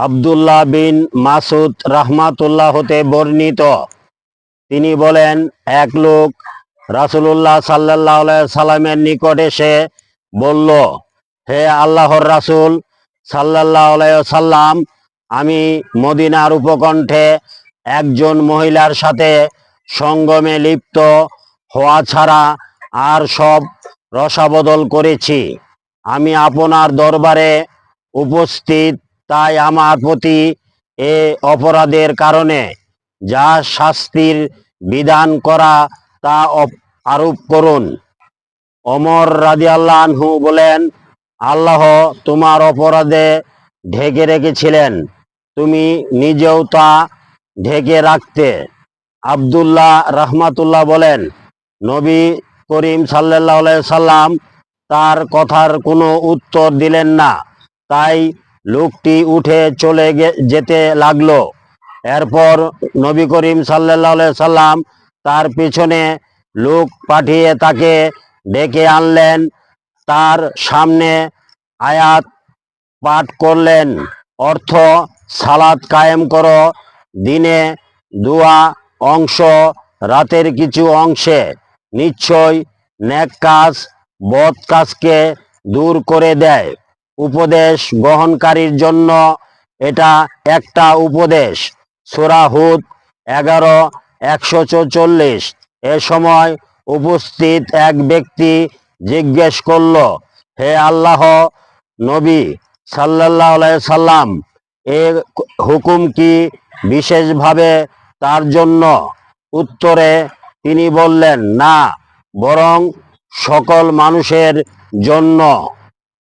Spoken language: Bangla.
আব্দুল্লাহ বিন মাসুদ রাহমাতুল্লাহ হতে বর্ণিত, তিনি বলেন, এক লোক রাসূলুল্লাহ সাল্লাল্লাহু আলাইহি সাল্লামের নিকট এসে বলল, হে আল্লাহর রাসূল সাল্লাল্লাহু আলাইহি সাল্লাম, আমি মদিনার উপকণ্ঠে একজন মহিলার সাথে সঙ্গমে লিপ্ত হওয়া ছাড়া আর সব রসাবদল করেছি। আমি আপনার দরবারে উপস্থিত, তাই আমার প্রতি এ অপরাধের কারণে যা শাস্তির বিধান করা তা আরোপ করুন। ওমর রাদিয়াল্লাহু আনহু বলেন, আল্লাহ তোমার অপরাধে ঢেকে রেখেছিলেন, তুমি নিজেও তা ঢেকে রাখতে। আব্দুল্লাহ রাহমাতুল্লাহ বলেন, নবী করিম সাল্লাল্লাহু আলাইহি সাল্লাম তার কথার কোনো উত্তর দিলেন না, তাই লোকটি উঠে চলে যেতে লাগলো। এরপর নবী করিম সাল্লাল্লাহু আলাইহি সাল্লাম তার পিছনে লোক পাঠিয়ে তাকে ডেকে আনলেন, তার সামনে আয়াত পাঠ করলেন, অর্থ সালাত কায়েম করো, দিনে দুয়া অংশ, রাতের কিছু অংশে, নিশ্চয় নেক কাজ বদ কাজকে দূর করে দেয়। উপদেশ গ্রহণকারীর জন্য এটা একটা উপদেশ। সূরা হুদ 11:144। এ সময় উপস্থিত এক ব্যক্তি জিজ্ঞেস করল, হে আল্লাহ নবী সাল্লাল্লাহু আলাইহি সাল্লাম, এ হুকুম কি বিশেষভাবে তার জন্য? উত্তরে তিনি বললেন, না, বরং সকল মানুষের জন্য।